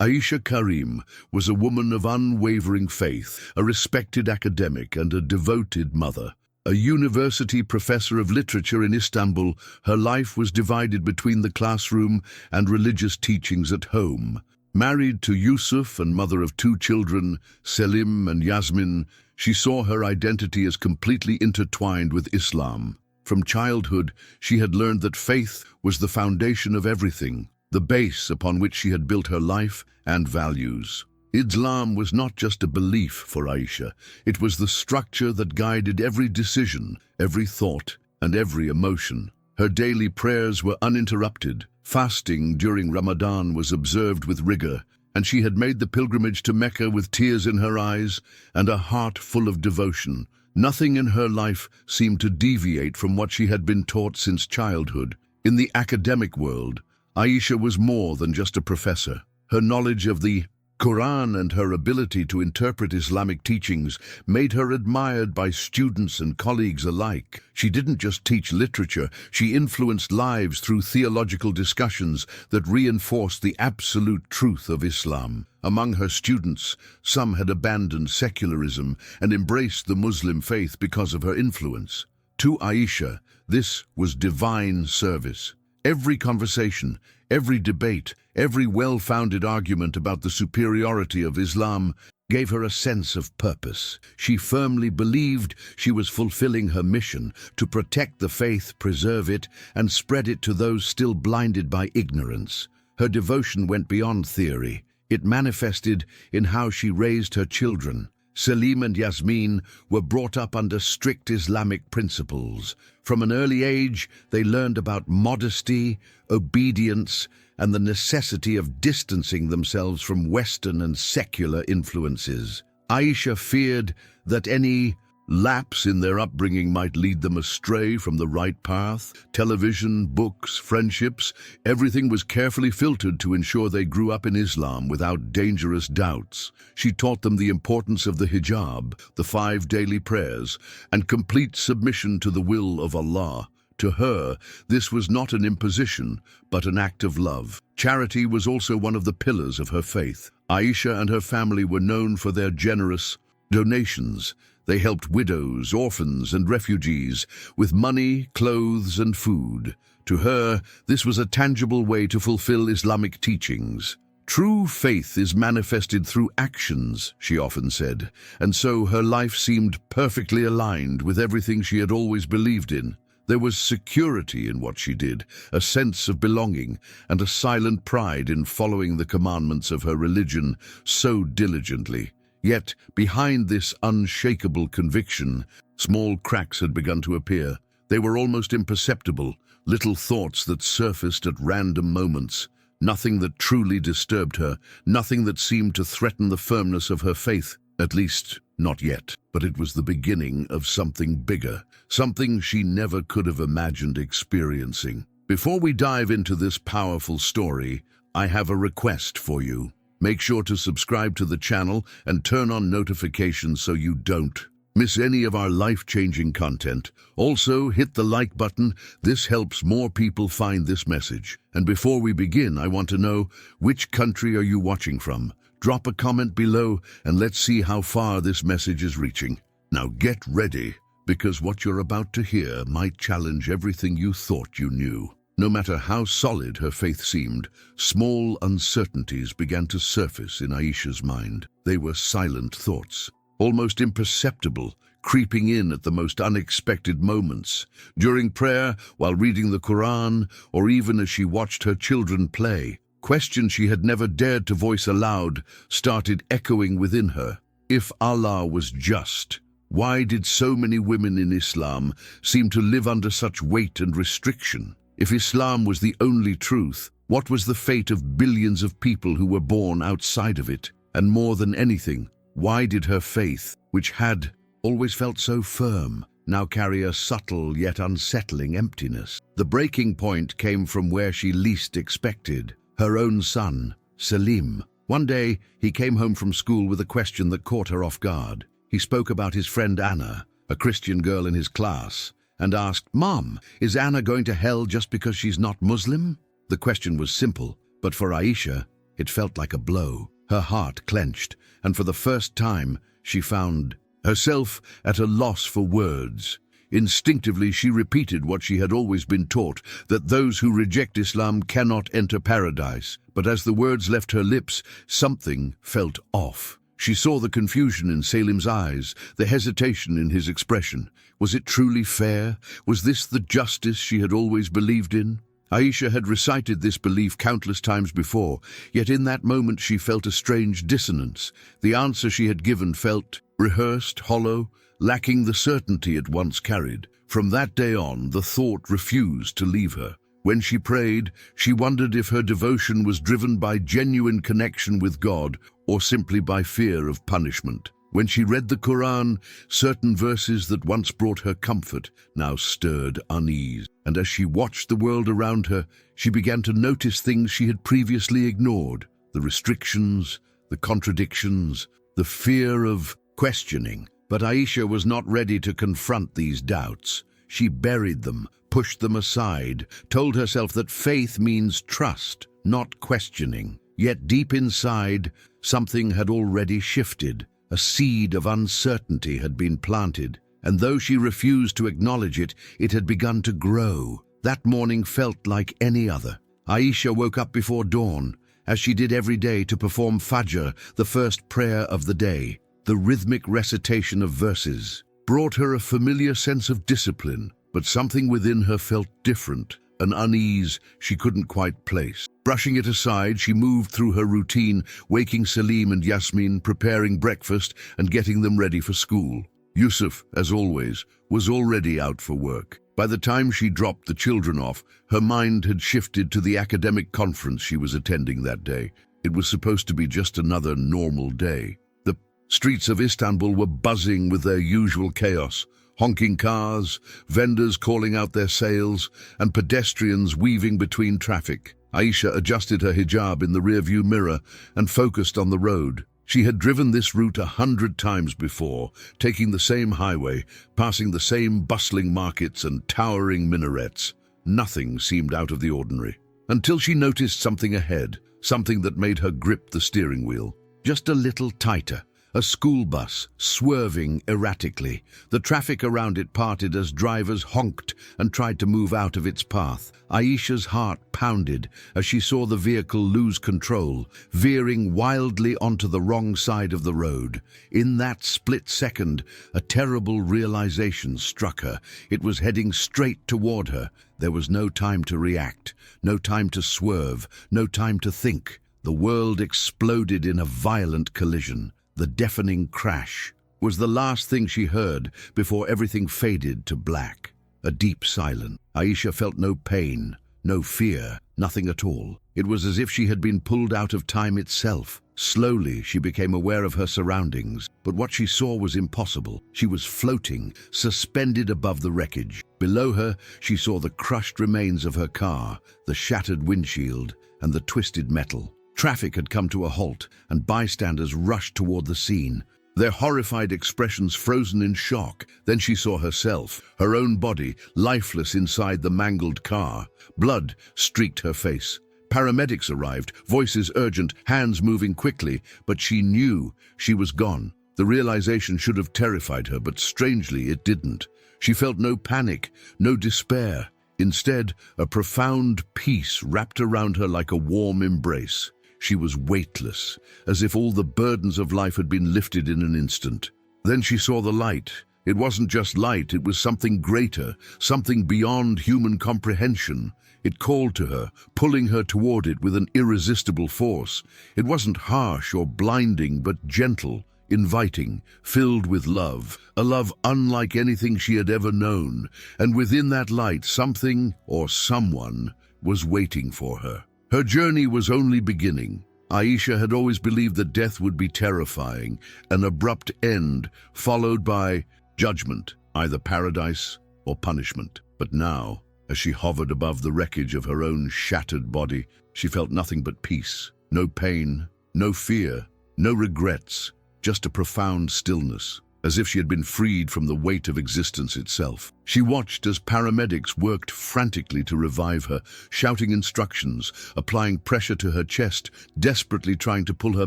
Aisha Karim was a woman of unwavering faith, a respected academic and a devoted mother. A university professor of literature in Istanbul, her life was divided between the classroom and religious teachings at home. Married to Yusuf and mother of 2 children, Selim and Yasmin, she saw her identity as completely intertwined with Islam. From childhood, she had learned that faith was the foundation of everything, the base upon which she had built her life and values. Islam was not just a belief for Aisha, it was the structure that guided every decision, every thought, and every emotion. Her daily prayers were uninterrupted. Fasting during Ramadan was observed with rigor, and she had made the pilgrimage to Mecca with tears in her eyes and a heart full of devotion. Nothing in her life seemed to deviate from what she had been taught since childhood. In the academic world, Aisha was more than just a professor. Her knowledge of the Quran and her ability to interpret Islamic teachings made her admired by students and colleagues alike. She didn't just teach literature, she influenced lives through theological discussions that reinforced the absolute truth of Islam. Among her students, some had abandoned secularism and embraced the Muslim faith because of her influence. To Aisha, this was divine service. Every conversation, every debate, every well-founded argument about the superiority of Islam gave her a sense of purpose. She firmly believed she was fulfilling her mission to protect the faith, preserve it, and spread it to those still blinded by ignorance. Her devotion went beyond theory. It manifested in how she raised her children. Selim and Yasmin were brought up under strict Islamic principles. From an early age, they learned about modesty, obedience, and the necessity of distancing themselves from Western and secular influences. Aisha feared that any lapse in their upbringing might lead them astray from the right path. Television, books, friendships, everything was carefully filtered to ensure they grew up in Islam without dangerous doubts. She taught them the importance of the hijab, the 5 daily prayers, and complete submission to the will of Allah. To her, this was not an imposition, but an act of love. Charity was also one of the pillars of her faith. Aisha and her family were known for their generous donations. They helped widows, orphans, and refugees with money, clothes, and food. To her, this was a tangible way to fulfill Islamic teachings. True faith is manifested through actions, she often said, and so her life seemed perfectly aligned with everything she had always believed in. There was security in what she did, a sense of belonging, and a silent pride in following the commandments of her religion so diligently. Yet, behind this unshakable conviction, small cracks had begun to appear. They were almost imperceptible, little thoughts that surfaced at random moments. Nothing that truly disturbed her, nothing that seemed to threaten the firmness of her faith, at least not yet. But it was the beginning of something bigger, something she never could have imagined experiencing. Before we dive into this powerful story, I have a request for you. Make sure to subscribe to the channel and turn on notifications so you don't miss any of our life-changing content. Also, hit the like button. This helps more people find this message. And before we begin, I want to know, which country are you watching from? Drop a comment below and let's see how far this message is reaching. Now get ready, because what you're about to hear might challenge everything you thought you knew. No matter how solid her faith seemed, small uncertainties began to surface in Aisha's mind. They were silent thoughts, almost imperceptible, creeping in at the most unexpected moments. During prayer, while reading the Quran, or even as she watched her children play, questions she had never dared to voice aloud started echoing within her. If Allah was just, why did so many women in Islam seem to live under such weight and restriction? If Islam was the only truth, what was the fate of billions of people who were born outside of it? And more than anything, why did her faith, which had always felt so firm, now carry a subtle yet unsettling emptiness? The breaking point came from where she least expected. Her own son, Selim. One day, he came home from school with a question that caught her off guard. He spoke about his friend Anna, a Christian girl in his class, and asked, "Mom, is Anna going to hell just because she's not Muslim?" The question was simple, but for Aisha, It felt like a blow. Her heart clenched, and for the first time, she found herself at a loss for words. Instinctively, she repeated what she had always been taught, that those who reject Islam cannot enter paradise. But as the words left her lips, something felt off. She saw the confusion in Salim's eyes, the hesitation in his expression. Was it truly fair? Was this the justice she had always believed in? Aisha had recited this belief countless times before, yet in that moment she felt a strange dissonance. The answer she had given felt rehearsed, hollow, lacking the certainty it once carried. From that day on, the thought refused to leave her. When she prayed, she wondered if her devotion was driven by genuine connection with God or simply by fear of punishment. When she read the Quran, certain verses that once brought her comfort now stirred unease. And as she watched the world around her, she began to notice things she had previously ignored: the restrictions, the contradictions, the fear of questioning. But Aisha was not ready to confront these doubts. She buried them, pushed them aside, told herself that faith means trust, not questioning. Yet deep inside, something had already shifted. A seed of uncertainty had been planted, and though she refused to acknowledge it, it had begun to grow. That morning felt like any other. Aisha woke up before dawn, as she did every day, to perform Fajr, the first prayer of the day. The rhythmic recitation of verses brought her a familiar sense of discipline, but something within her felt different, an unease she couldn't quite place. Brushing it aside, she moved through her routine, waking Salim and Yasmin, preparing breakfast and getting them ready for school. Yusuf, as always, was already out for work. By the time she dropped the children off, her mind had shifted to the academic conference she was attending that day. It was supposed to be just another normal day. The streets of Istanbul were buzzing with their usual chaos: honking cars, vendors calling out their sales, and pedestrians weaving between traffic. Aisha adjusted her hijab in the rearview mirror and focused on the road. She had driven this route 100 times before, taking the same highway, passing the same bustling markets and towering minarets. Nothing seemed out of the ordinary, until she noticed something ahead, something that made her grip the steering wheel just a little tighter. A school bus, swerving erratically. The traffic around it parted as drivers honked and tried to move out of its path. Aisha's heart pounded as she saw the vehicle lose control, veering wildly onto the wrong side of the road. In that split second, a terrible realization struck her. It was heading straight toward her. There was no time to react, no time to swerve, no time to think. The world exploded in a violent collision. The deafening crash was the last thing she heard before everything faded to black. A deep silence. Aisha felt no pain, no fear, nothing at all. It was as if she had been pulled out of time itself. Slowly, she became aware of her surroundings, but what she saw was impossible. She was floating, suspended above the wreckage. Below her, she saw the crushed remains of her car, the shattered windshield, and the twisted metal. Traffic had come to a halt, and bystanders rushed toward the scene, their horrified expressions frozen in shock. Then she saw herself, her own body, lifeless inside the mangled car. Blood streaked her face. Paramedics arrived, voices urgent, hands moving quickly, but she knew she was gone. The realization should have terrified her, but strangely it didn't. She felt no panic, no despair. Instead, a profound peace wrapped around her like a warm embrace. She was weightless, as if all the burdens of life had been lifted in an instant. Then she saw the light. It wasn't just light, it was something greater, something beyond human comprehension. It called to her, pulling her toward it with an irresistible force. It wasn't harsh or blinding, but gentle, inviting, filled with love, a love unlike anything she had ever known. And within that light, something or someone was waiting for her. Her journey was only beginning. Aisha had always believed that death would be terrifying, an abrupt end followed by judgment, either paradise or punishment. But now, as she hovered above the wreckage of her own shattered body, she felt nothing but peace. No pain, no fear, no regrets, just a profound stillness. as if she had been freed from the weight of existence itself. She watched as paramedics worked frantically to revive her, shouting instructions, applying pressure to her chest, desperately trying to pull her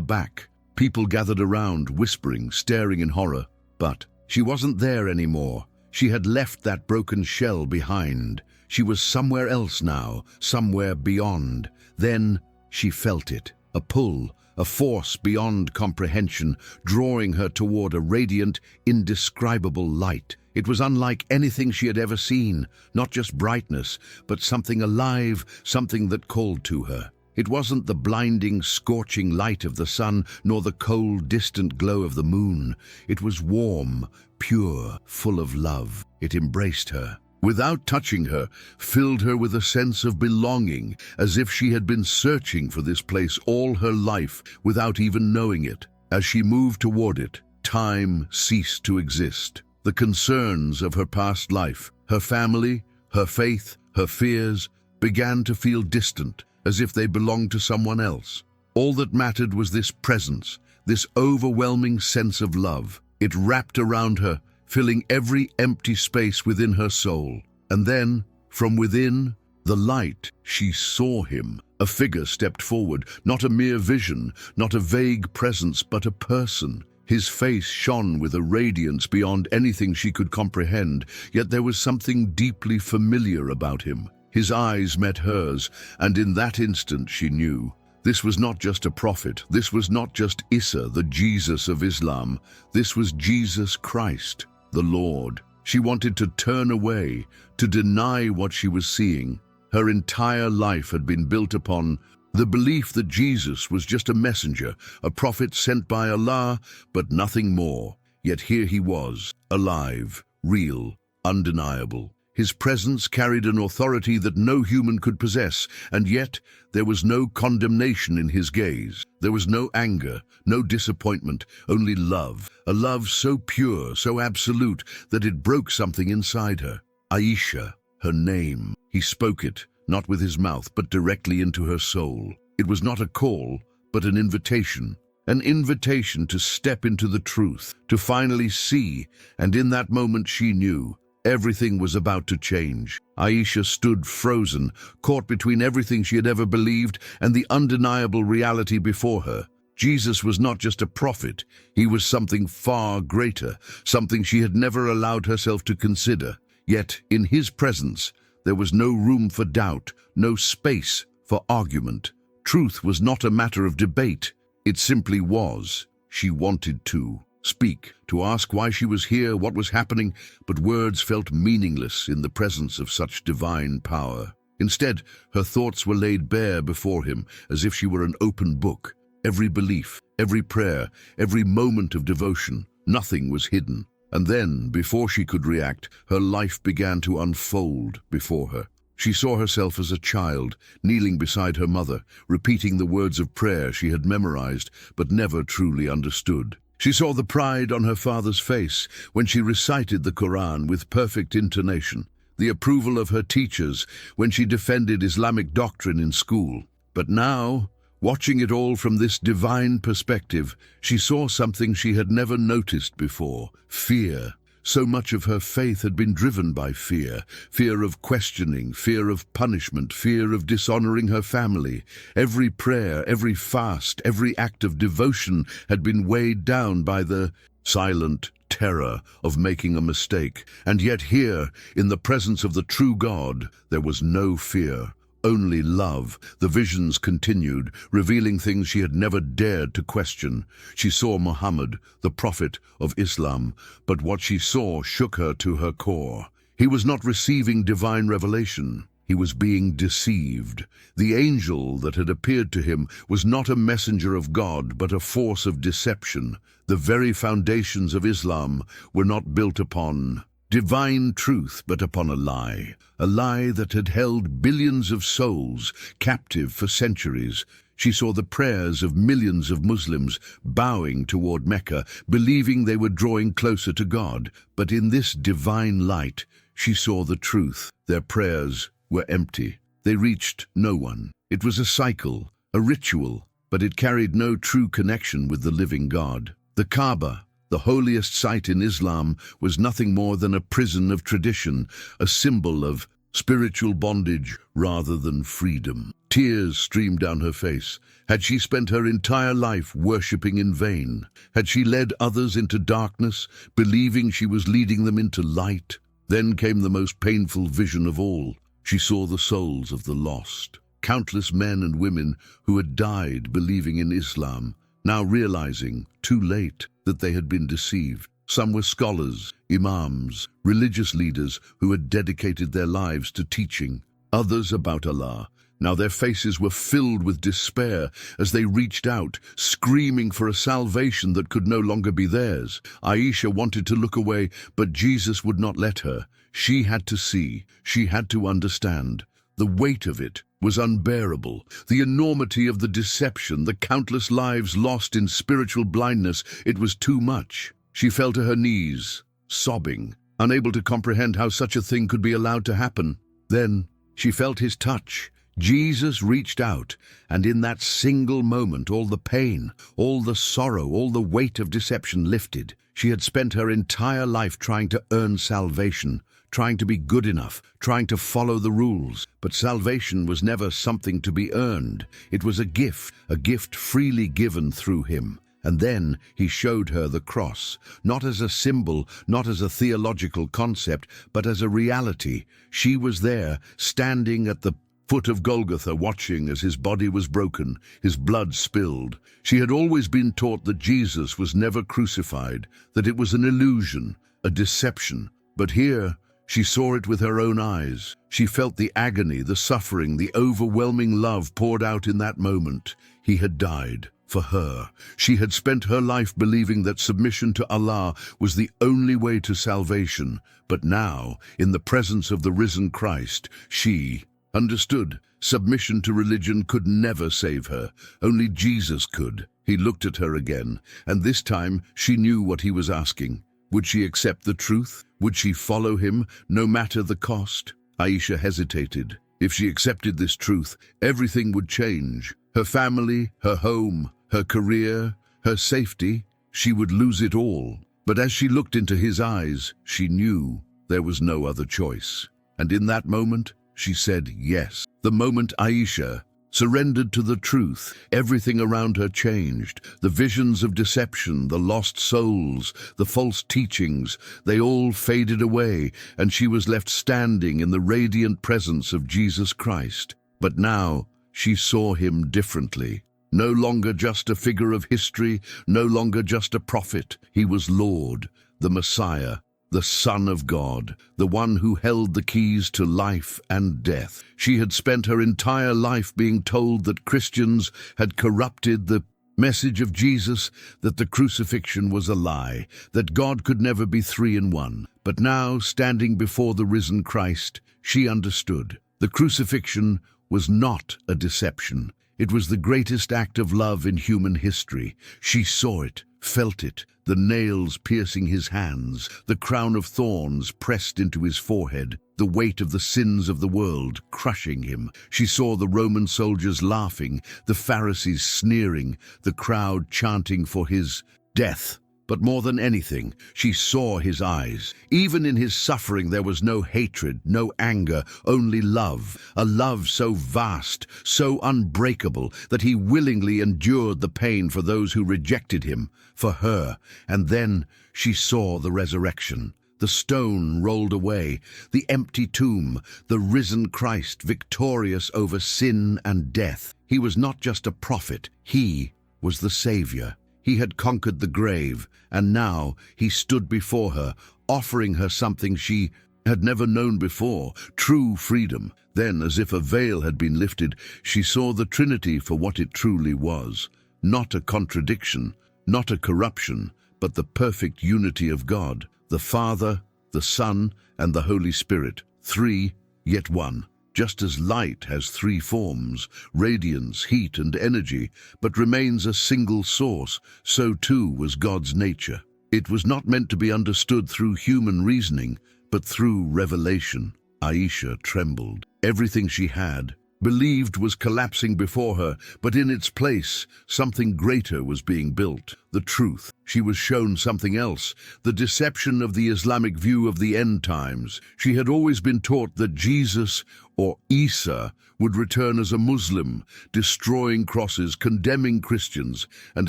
back. People gathered around, whispering, staring in horror. But she wasn't there anymore. She had left that broken shell behind. She was somewhere else now, somewhere beyond. Then she felt it, a pull, a force beyond comprehension, drawing her toward a radiant, indescribable light. It was unlike anything she had ever seen, not just brightness, but something alive, something that called to her. It wasn't the blinding, scorching light of the sun, nor the cold, distant glow of the moon. It was warm, pure, full of love. It embraced her. Without touching her, filled her with a sense of belonging, as if she had been searching for this place all her life without even knowing it. As she moved toward it, time ceased to exist. The concerns of her past life, her family, her faith, her fears, began to feel distant, as if they belonged to someone else. All that mattered was this presence, this overwhelming sense of love. It wrapped around her, filling every empty space within her soul. And then, from within, the light, she saw him. A figure stepped forward, not a mere vision, not a vague presence, but a person. His face shone with a radiance beyond anything she could comprehend, yet there was something deeply familiar about him. His eyes met hers, and in that instant she knew. This was not just a prophet. This was not just Isa, the Jesus of Islam. This was Jesus Christ, the Lord. She wanted to turn away, to deny what she was seeing. Her entire life had been built upon the belief that Jesus was just a messenger, a prophet sent by Allah, but nothing more. Yet here he was, alive, real, undeniable. His presence carried an authority that no human could possess, and yet there was no condemnation in his gaze. There was no anger, no disappointment, only love. A love so pure, so absolute, that it broke something inside her. Aisha, her name. He spoke it, not with his mouth, but directly into her soul. It was not a call, but an invitation. An invitation to step into the truth, to finally see, and in that moment she knew. Everything was about to change. Aisha stood frozen, caught between everything she had ever believed and the undeniable reality before her. Jesus was not just a prophet. He was something far greater, something she had never allowed herself to consider. Yet, in his presence, there was no room for doubt, no space for argument. Truth was not a matter of debate. It simply was. She wanted to speak, to ask why she was here, what was happening, but words felt meaningless in the presence of such divine power. Instead, her thoughts were laid bare before him, as if she were an open book. Every belief, every prayer, every moment of devotion, nothing was hidden. And then, before she could react, her life began to unfold before her. She saw herself as a child, kneeling beside her mother, repeating the words of prayer she had memorized, but never truly understood. She saw the pride on her father's face when she recited the Quran with perfect intonation, the approval of her teachers when she defended Islamic doctrine in school. But now, watching it all from this divine perspective, she saw something she had never noticed before: fear. So much of her faith had been driven by fear, fear of questioning, fear of punishment, fear of dishonoring her family. Every prayer, every fast, every act of devotion had been weighed down by the silent terror of making a mistake. And yet here, in the presence of the true God, there was no fear. Only love. The visions continued, revealing things she had never dared to question. She saw Muhammad, the prophet of Islam, but what she saw shook her to her core. He was not receiving divine revelation. He was being deceived. The angel that had appeared to him was not a messenger of God, but a force of deception. The very foundations of Islam were not built upon divine truth, but upon a lie that had held billions of souls captive for centuries. She saw the prayers of millions of Muslims bowing toward Mecca, believing they were drawing closer to God. But in this divine light, she saw the truth. Their prayers were empty. They reached no one. It was a cycle, a ritual, but it carried no true connection with the living God. The Kaaba, The holiest site in Islam was nothing more than a prison of tradition, a symbol of spiritual bondage rather than freedom. Tears streamed down her face. Had she spent her entire life worshipping in vain? Had she led others into darkness, believing she was leading them into light? Then came the most painful vision of all. She saw the souls of the lost. Countless men and women who had died believing in Islam, now realizing, too late, that they had been deceived. Some were scholars, imams, religious leaders who had dedicated their lives to teaching others about Allah. Now their faces were filled with despair as they reached out, screaming for a salvation that could no longer be theirs. Aisha wanted to look away, but Jesus would not let her. She had to see, she had to understand. The weight of it was unbearable. The enormity of the deception, the countless lives lost in spiritual blindness, it was too much. She fell to her knees, sobbing, unable to comprehend how such a thing could be allowed to happen. Then she felt his touch. Jesus reached out, and in that single moment all the pain, all the sorrow, all the weight of deception lifted. She had spent her entire life trying to earn salvation, trying to be good enough, trying to follow the rules. But salvation was never something to be earned. It was a gift freely given through him. And then he showed her the cross, not as a symbol, not as a theological concept, but as a reality. She was there, standing at the foot of Golgotha, watching as his body was broken, his blood spilled. She had always been taught that Jesus was never crucified, that it was an illusion, a deception. But here, she saw it with her own eyes. She felt the agony, the suffering, the overwhelming love poured out in that moment. He had died for her. She had spent her life believing that submission to Allah was the only way to salvation. But now, in the presence of the risen Christ, she understood submission to religion could never save her. Only Jesus could. He looked at her again, and this time she knew what he was asking. Would she accept the truth? Would she follow him, no matter the cost? Aisha hesitated. If she accepted this truth, everything would change. Her family, her home, her career, her safety, she would lose it all. But as she looked into his eyes, she knew there was no other choice. And in that moment, she said yes. The moment Aisha surrendered to the truth, everything around her changed. The visions of deception, the lost souls, the false teachings, they all faded away, and she was left standing in the radiant presence of Jesus Christ. But now she saw him differently. No longer just a figure of history, no longer just a prophet. He was Lord, the Messiah, the Son of God, the one who held the keys to life and death. She had spent her entire life being told that Christians had corrupted the message of Jesus, that the crucifixion was a lie, that God could never be three in one. But now, standing before the risen Christ, she understood. The crucifixion was not a deception. It was the greatest act of love in human history. She saw it, felt it, the nails piercing his hands, the crown of thorns pressed into his forehead, the weight of the sins of the world crushing him. She saw the Roman soldiers laughing, the Pharisees sneering, the crowd chanting for his death. But more than anything, she saw his eyes. Even in his suffering there was no hatred, no anger, only love. A love so vast, so unbreakable, that he willingly endured the pain for those who rejected him, for her. And then she saw the resurrection. The stone rolled away, the empty tomb, the risen Christ victorious over sin and death. He was not just a prophet, he was the Savior. He had conquered the grave, and now he stood before her, offering her something she had never known before, true freedom. Then, as if a veil had been lifted, she saw the Trinity for what it truly was. Not a contradiction, not a corruption, but the perfect unity of God, the Father, the Son, and the Holy Spirit, three, yet one. Just as light has three forms, radiance, heat, and energy, but remains a single source, so too was God's nature. It was not meant to be understood through human reasoning, but through revelation. Aisha trembled. Everything she had, believed was collapsing before her, but in its place, something greater was being built. The truth. She was shown something else, the deception of the Islamic view of the end times. She had always been taught that Jesus, or Isa, would return as a Muslim, destroying crosses, condemning Christians, and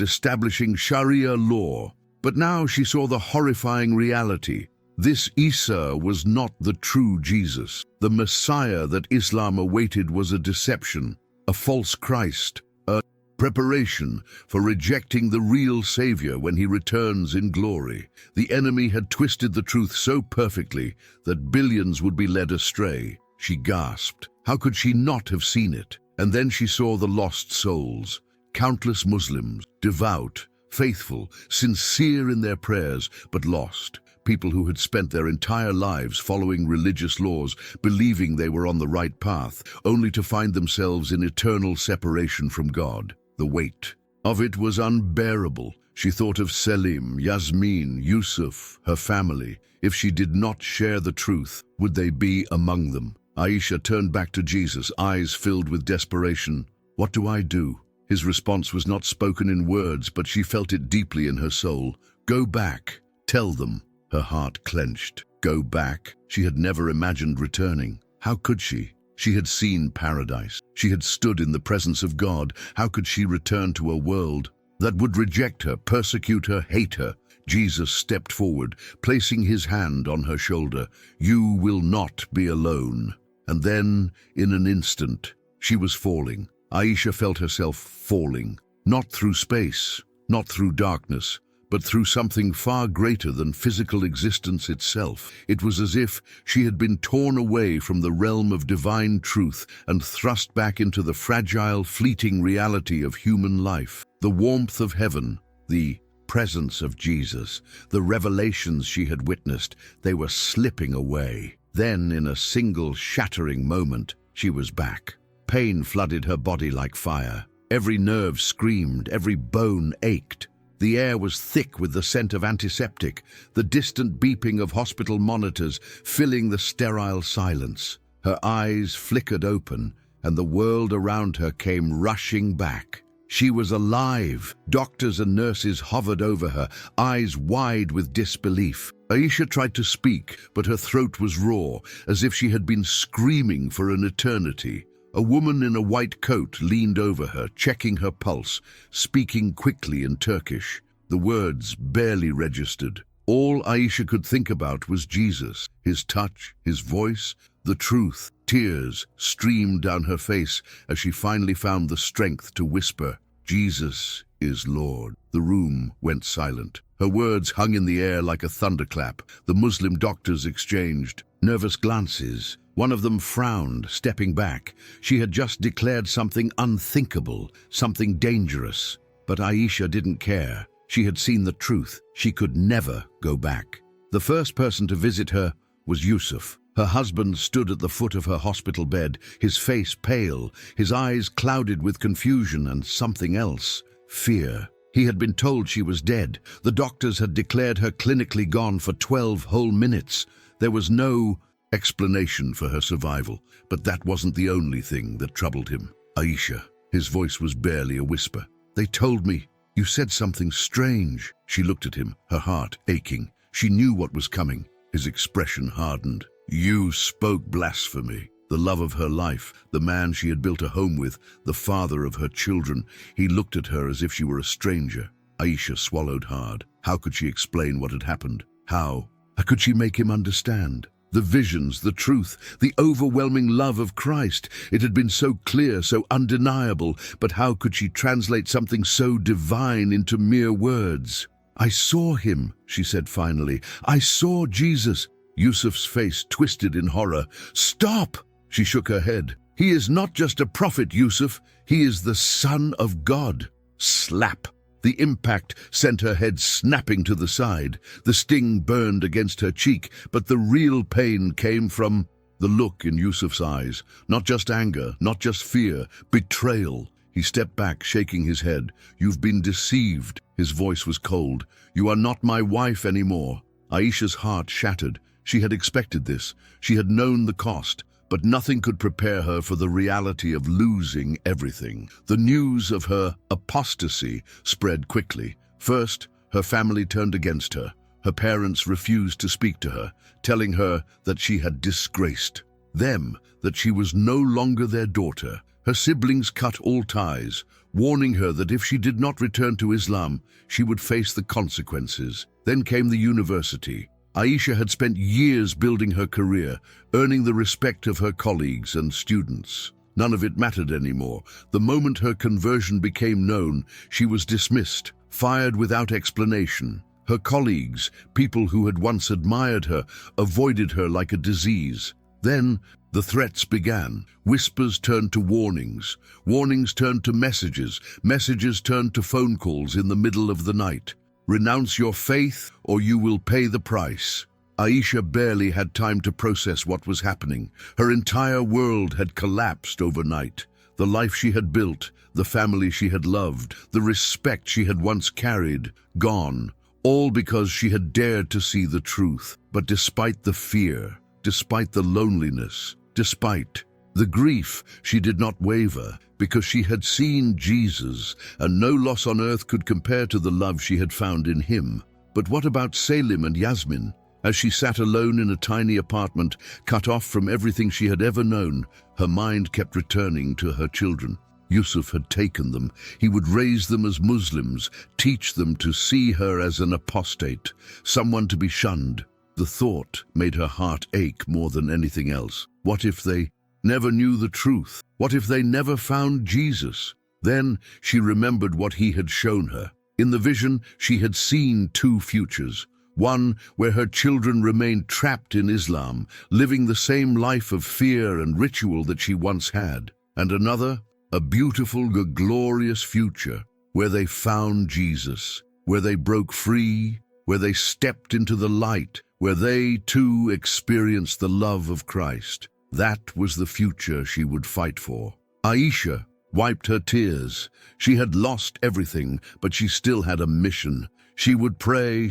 establishing Sharia law. But now she saw the horrifying reality. This Isa was not the true Jesus. The Messiah that Islam awaited was a deception, a false Christ, a preparation for rejecting the real Savior when he returns in glory. The enemy had twisted the truth so perfectly that billions would be led astray. She gasped. How could she not have seen it? And then she saw the lost souls, countless Muslims, devout, faithful, sincere in their prayers, but lost. People who had spent their entire lives following religious laws, believing they were on the right path, only to find themselves in eternal separation from God. The weight of it was unbearable. She thought of Selim, Yasmin, Yusuf, her family. If she did not share the truth, would they be among them? Aisha turned back to Jesus, eyes filled with desperation. What do I do? His response was not spoken in words, but she felt it deeply in her soul. Go back. Tell them. Her heart clenched. Go back. She had never imagined returning. How could she? She had seen paradise. She had stood in the presence of God. How could she return to a world that would reject her, persecute her, hate her? Jesus stepped forward, placing his hand on her shoulder. You will not be alone. And then, in an instant, she was falling. Aisha felt herself falling, not through space, not through darkness, but through something far greater than physical existence itself. It was as if she had been torn away from the realm of divine truth and thrust back into the fragile, fleeting reality of human life. The warmth of heaven, the presence of Jesus, the revelations she had witnessed, they were slipping away. Then, in a single shattering moment, she was back. Pain flooded her body like fire. Every nerve screamed, every bone ached. The air was thick with the scent of antiseptic, the distant beeping of hospital monitors filling the sterile silence. Her eyes flickered open, and the world around her came rushing back. She was alive. Doctors and nurses hovered over her, eyes wide with disbelief. Aisha tried to speak, but her throat was raw, as if she had been screaming for an eternity. A woman in a white coat leaned over her, checking her pulse, speaking quickly in Turkish. The words barely registered. All Aisha could think about was Jesus, his touch, his voice, the truth. Tears streamed down her face as she finally found the strength to whisper, Jesus is Lord. The room went silent. Her words hung in the air like a thunderclap. The Muslim doctors exchanged nervous glances. One of them frowned, stepping back. She had just declared something unthinkable, something dangerous. But Aisha didn't care. She had seen the truth. She could never go back. The first person to visit her was Yusuf. Her husband stood at the foot of her hospital bed, his face pale, his eyes clouded with confusion and something else, fear. He had been told she was dead. The doctors had declared her clinically gone for 12 whole minutes. There was no explanation for her survival, but that wasn't the only thing that troubled him. Aisha, his voice was barely a whisper. They told me, you said something strange. She looked at him, her heart aching. She knew what was coming. His expression hardened. You spoke blasphemy. The love of her life, the man she had built a home with, the father of her children. He looked at her as if she were a stranger. Aisha swallowed hard. How could she explain what had happened? How could she make him understand? The visions, the truth, the overwhelming love of Christ. It had been so clear, so undeniable, but how could she translate something so divine into mere words? I saw him, she said finally. I saw Jesus. Yusuf's face twisted in horror. Stop! She shook her head. He is not just a prophet, Yusuf. He is the Son of God. Slap! The impact sent her head snapping to the side. The sting burned against her cheek, but the real pain came from the look in Yusuf's eyes. Not just anger, not just fear, betrayal. He stepped back, shaking his head. You've been deceived. His voice was cold. You are not my wife anymore. Aisha's heart shattered. She had expected this. She had known the cost. But nothing could prepare her for the reality of losing everything. The news of her apostasy spread quickly. First, her family turned against her. Her parents refused to speak to her, telling her that she had disgraced them, that she was no longer their daughter. Her siblings cut all ties, warning her that if she did not return to Islam, she would face the consequences. Then came the university. Aisha had spent years building her career, earning the respect of her colleagues and students. None of it mattered anymore. The moment her conversion became known, she was dismissed, fired without explanation. Her colleagues, people who had once admired her, avoided her like a disease. Then the threats began. Whispers turned to warnings. Warnings turned to messages. Messages turned to phone calls in the middle of the night. Renounce your faith or you will pay the price. Aisha barely had time to process what was happening. Her entire world had collapsed overnight. The life she had built, the family she had loved, the respect she had once carried, gone. All because she had dared to see the truth. But despite the fear, despite the loneliness, despite the grief, she did not waver, because she had seen Jesus, and no loss on earth could compare to the love she had found in him. But what about Salim and Yasmin? As she sat alone in a tiny apartment, cut off from everything she had ever known, her mind kept returning to her children. Yusuf had taken them. He would raise them as Muslims, teach them to see her as an apostate, someone to be shunned. The thought made her heart ache more than anything else. What if they never knew the truth? What if they never found Jesus? Then she remembered what he had shown her. In the vision, she had seen two futures. One where her children remained trapped in Islam, living the same life of fear and ritual that she once had. And another, a beautiful, glorious future where they found Jesus, where they broke free, where they stepped into the light, where they too experienced the love of Christ. That was the future she would fight for. Aisha wiped her tears. She had lost everything, but she still had a mission. She would pray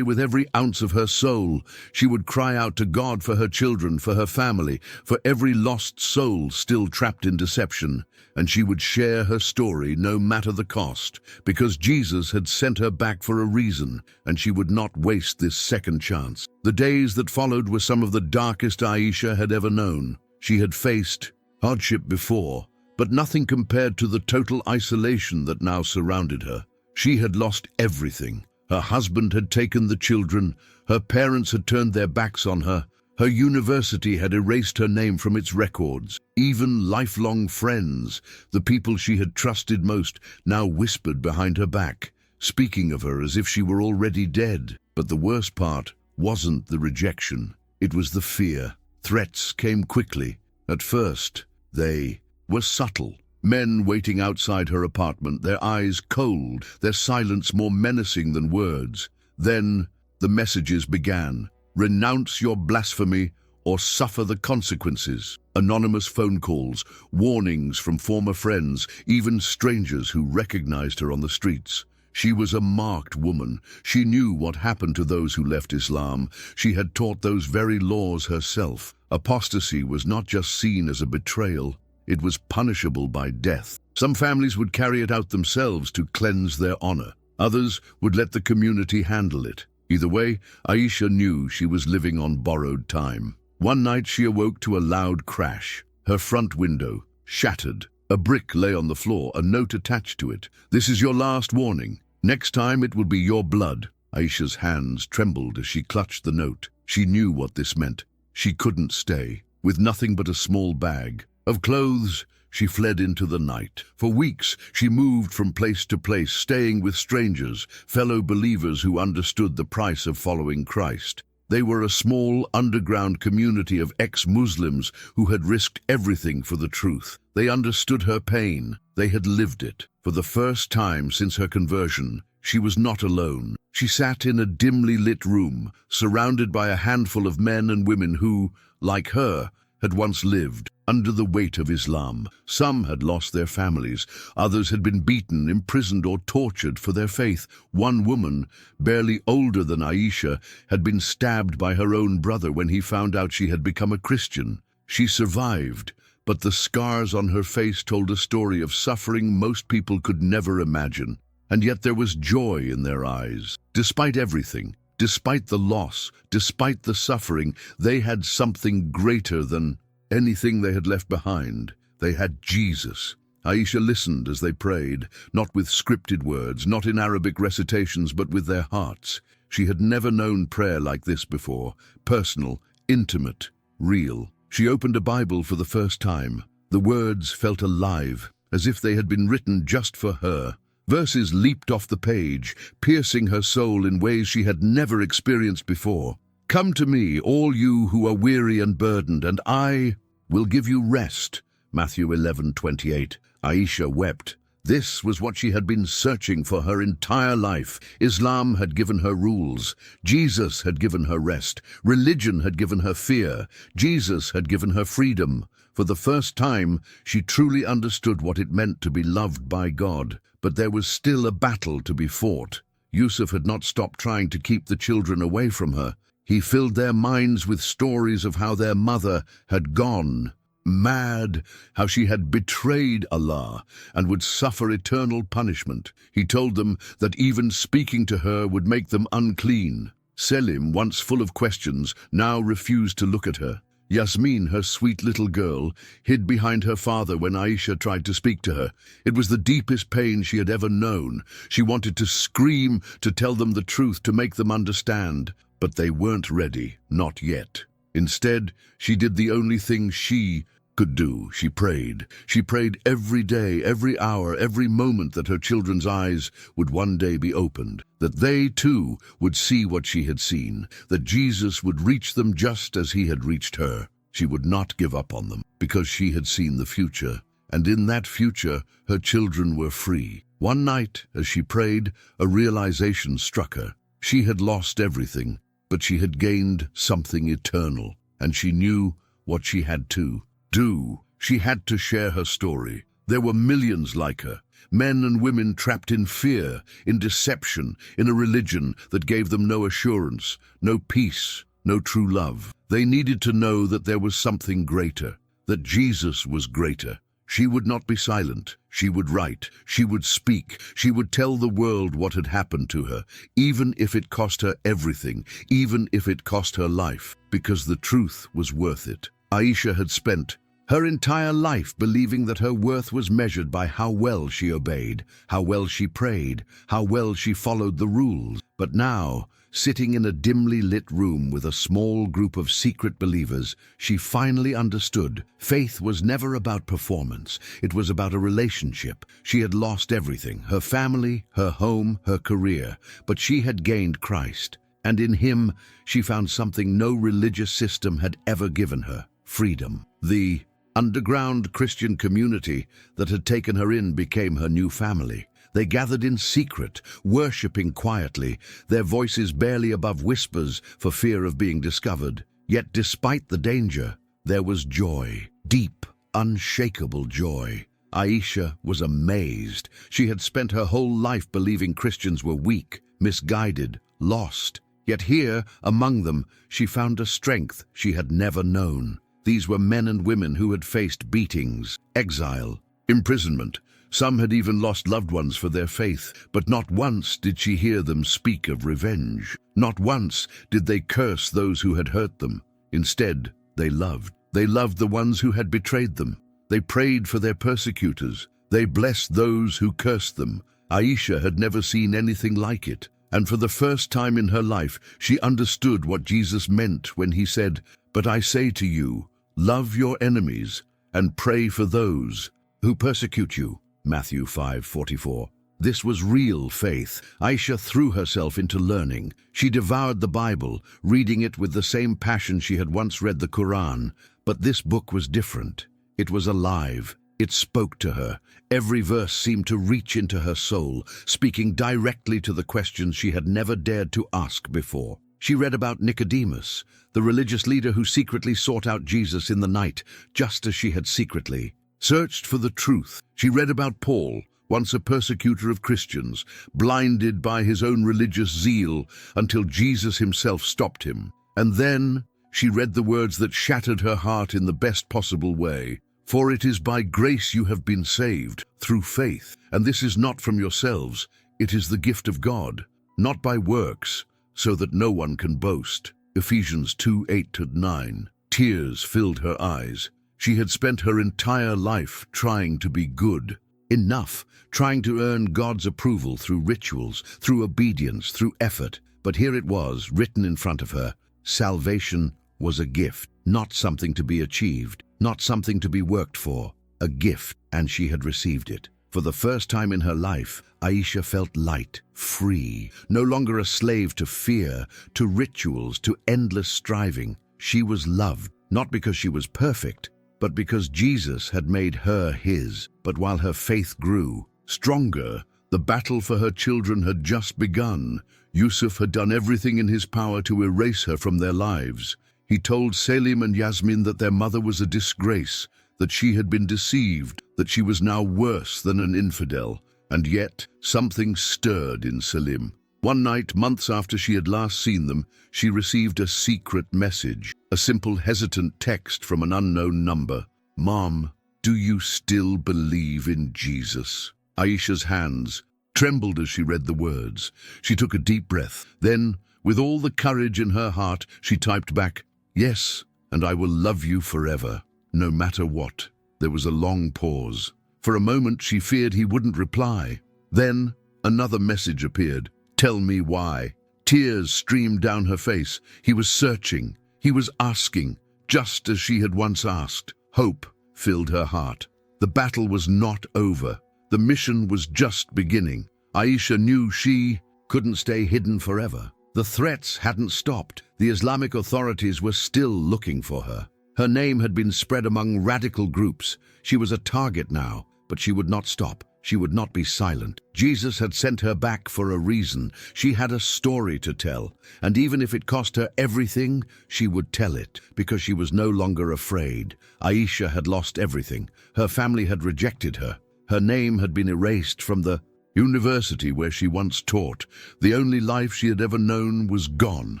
with every ounce of her soul. She would cry out to God for her children, for her family, for every lost soul still trapped in deception. And she would share her story no matter the cost, because Jesus had sent her back for a reason, and she would not waste this second chance. The days that followed were some of the darkest Aisha had ever known. She had faced hardship before, but nothing compared to the total isolation that now surrounded her. She had lost everything. Her husband had taken the children. Her parents had turned their backs on her. Her university had erased her name from its records. Even lifelong friends, the people she had trusted most, now whispered behind her back, speaking of her as if she were already dead. But the worst part wasn't the rejection. It was the fear. Threats came quickly. At first, they were subtle. Men waiting outside her apartment, their eyes cold, their silence more menacing than words. Then the messages began. Renounce your blasphemy or suffer the consequences. Anonymous phone calls, warnings from former friends, even strangers who recognized her on the streets. She was a marked woman. She knew what happened to those who left Islam. She had taught those very laws herself. Apostasy was not just seen as a betrayal. It was punishable by death. Some families would carry it out themselves to cleanse their honor. Others would let the community handle it. Either way, Aisha knew she was living on borrowed time. One night she awoke to a loud crash. Her front window shattered. A brick lay on the floor, a note attached to it. This is your last warning. Next time it will be your blood. Aisha's hands trembled as she clutched the note. She knew what this meant. She couldn't stay. With nothing but a small bag of clothes, she fled into the night. For weeks, she moved from place to place, staying with strangers, fellow believers who understood the price of following Christ. They were a small, underground community of ex-Muslims who had risked everything for the truth. They understood her pain. They had lived it. For the first time since her conversion, she was not alone. She sat in a dimly lit room, surrounded by a handful of men and women who, like her, had once lived under the weight of Islam. Some had lost their families. Others had been beaten, imprisoned, or tortured for their faith. One woman, barely older than Aisha, had been stabbed by her own brother when he found out she had become a Christian. She survived, but the scars on her face told a story of suffering most people could never imagine. And yet there was joy in their eyes. Despite everything, despite the loss, despite the suffering, they had something greater than anything they had left behind. They had Jesus. Aisha listened as they prayed, not with scripted words, not in Arabic recitations, but with their hearts. She had never known prayer like this before, personal, intimate, real. She opened a Bible for the first time. The words felt alive, as if they had been written just for her. Verses leaped off the page, piercing her soul in ways she had never experienced before. "Come to me, all you who are weary and burdened, and I will give you rest." Matthew 11:28. Aisha wept. This was what she had been searching for her entire life. Islam had given her rules. Jesus had given her rest. Religion had given her fear. Jesus had given her freedom. For the first time, she truly understood what it meant to be loved by God. But there was still a battle to be fought. Yusuf had not stopped trying to keep the children away from her. He filled their minds with stories of how their mother had gone mad, how she had betrayed Allah and would suffer eternal punishment. He told them that even speaking to her would make them unclean. Selim, once full of questions, now refused to look at her. Yasmin, her sweet little girl, hid behind her father when Aisha tried to speak to her. It was the deepest pain she had ever known. She wanted to scream, to tell them the truth, to make them understand. But they weren't ready, not yet. Instead, she did the only thing she could do. She prayed. She prayed every day, every hour, every moment that her children's eyes would one day be opened, that they too would see what she had seen, that Jesus would reach them just as he had reached her. She would not give up on them, because she had seen the future, and in that future her children were free. One night, as she prayed, a realization struck her. She had lost everything, but she had gained something eternal, and she knew what she had to do. She had to share her story. There were millions like her, men and women trapped in fear, in deception, in a religion that gave them no assurance, no peace, no true love. They needed to know that there was something greater, that Jesus was greater. She would not be silent. She would write. She would speak. She would tell the world what had happened to her, even if it cost her everything, even if it cost her life, because the truth was worth it. Aisha had spent her entire life believing that her worth was measured by how well she obeyed, how well she prayed, how well she followed the rules. But now, sitting in a dimly lit room with a small group of secret believers, she finally understood. Faith was never about performance. It was about a relationship. She had lost everything, her family, her home, her career, but she had gained Christ. And in him, she found something no religious system had ever given her: freedom. The underground Christian community that had taken her in became her new family. They gathered in secret, worshipping quietly, their voices barely above whispers for fear of being discovered. Yet despite the danger, there was joy, deep, unshakable joy. Aisha was amazed. She had spent her whole life believing Christians were weak, misguided, lost. Yet here, among them, she found a strength she had never known. These were men and women who had faced beatings, exile, imprisonment. Some had even lost loved ones for their faith, but not once did she hear them speak of revenge. Not once did they curse those who had hurt them. Instead, they loved. They loved the ones who had betrayed them. They prayed for their persecutors. They blessed those who cursed them. Aisha had never seen anything like it. And for the first time in her life, she understood what Jesus meant when he said, "But I say to you, love your enemies and pray for those who persecute you." Matthew 5:44. This was real faith. Aisha threw herself into learning. She devoured the Bible, reading it with the same passion she had once read the Quran. But this book was different. It was alive. It spoke to her. Every verse seemed to reach into her soul, speaking directly to the questions she had never dared to ask before. She read about Nicodemus, the religious leader who secretly sought out Jesus in the night, just as she had secretly searched for the truth. She read about Paul, once a persecutor of Christians, blinded by his own religious zeal until Jesus himself stopped him. And then She read the words that shattered her heart in the best possible way. For it is by grace you have been saved, through faith, and this is not from yourselves, it is the gift of God, not by works, so that no one can boast. Ephesians 2:8-9. Tears filled her eyes. She had spent her entire life trying to be good. Enough, trying to earn God's approval through rituals, through obedience, through effort. But here it was, written in front of her. Salvation was a gift, not something to be achieved, not something to be worked for. A gift, and she had received it. For the first time in her life, Aisha felt light, free, no longer a slave to fear, to rituals, to endless striving. She was loved, not because she was perfect, but because Jesus had made her his. But while her faith grew stronger, the battle for her children had just begun. Yusuf had done everything in his power to erase her from their lives. He told Selim and Yasmin that their mother was a disgrace, that she had been deceived, that she was now worse than an infidel. And yet, something stirred in Selim. One night, months after she had last seen them, she received a secret message, a simple, hesitant text from an unknown number. "Mom, do you still believe in Jesus?" Aisha's hands trembled as she read the words. She took a deep breath. Then, with all the courage in her heart, she typed back, "Yes, and I will love you forever, no matter what." There was a long pause. For a moment, she feared he wouldn't reply. Then, another message appeared. "Tell me why." Tears streamed down her face. He was searching. He was asking, just as she had once asked. Hope filled her heart. The battle was not over. The mission was just beginning. Aisha knew she couldn't stay hidden forever. The threats hadn't stopped. The Islamic authorities were still looking for her. Her name had been spread among radical groups. She was a target now, but she would not stop. She would not be silent. Jesus had sent her back for a reason. She had a story to tell, and even if it cost her everything, she would tell it, because she was no longer afraid. Aisha had lost everything. Her family had rejected her. Her name had been erased from the university where she once taught. The only life she had ever known was gone,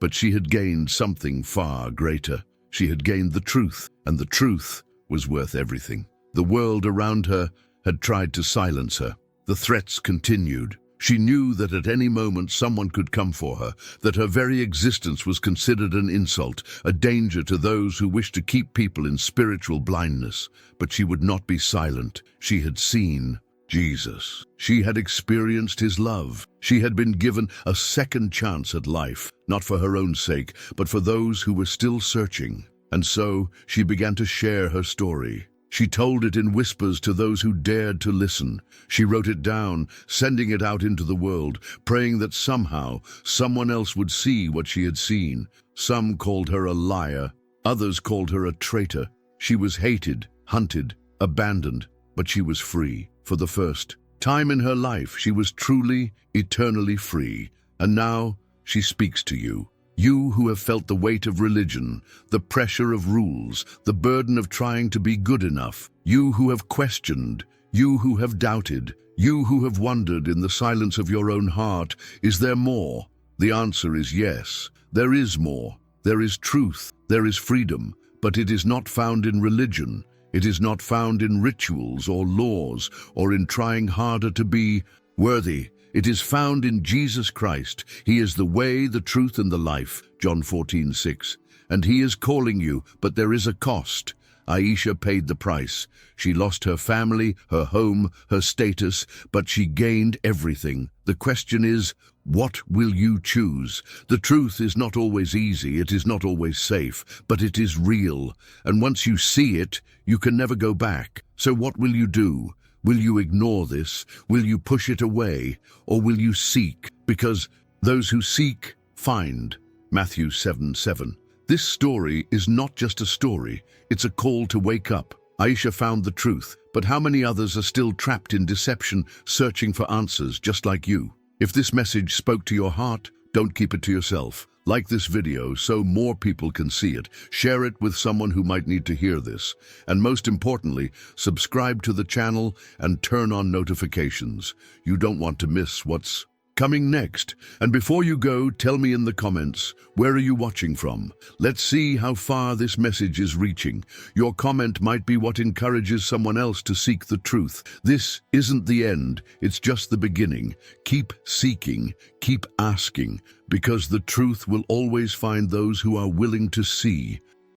but she had gained something far greater. She had gained the truth, and the truth was worth everything. The world around her had tried to silence her. The threats continued. She knew that at any moment someone could come for her, that her very existence was considered an insult, a danger to those who wished to keep people in spiritual blindness. But she would not be silent. She had seen Jesus. She had experienced his love. She had been given a second chance at life, not for her own sake, but for those who were still searching. And so she began to share her story. She told it in whispers to those who dared to listen. She wrote it down, sending it out into the world, praying that somehow someone else would see what she had seen. Some called her a liar. Others called her a traitor. She was hated, hunted, abandoned, but she was free. For the first time in her life, she was truly, eternally free. And now she speaks to you. You who have felt the weight of religion, the pressure of rules, the burden of trying to be good enough. You who have questioned, you who have doubted, you who have wondered in the silence of your own heart, is there more? The answer is yes, there is more. There is truth, there is freedom, but it is not found in religion. It is not found in rituals or laws or in trying harder to be worthy. It is found in Jesus Christ. He is the way, the truth, and the life, John 14:6. And he is calling you, but there is a cost. Aisha paid the price. She lost her family, her home, her status, but she gained everything. The question is, what will you choose? The truth is not always easy, it is not always safe, but it is real. And once you see it, you can never go back. So what will you do? Will you ignore this? Will you push it away? Or will you seek? Because those who seek, find. Matthew 7:7. This story is not just a story, it's a call to wake up. Aisha found the truth, but how many others are still trapped in deception, searching for answers just like you? If this message spoke to your heart, don't keep it to yourself. Like this video so more people can see it. Share it with someone who might need to hear this. And most importantly, subscribe to the channel and turn on notifications. You don't want to miss what's coming next. And before you go, tell me in the comments, where are you watching from? Let's see how far this message is reaching. Your comment might be what encourages someone else to seek the truth. This isn't the end, it's just the beginning. Keep seeking, keep asking, because the truth will always find those who are willing to see.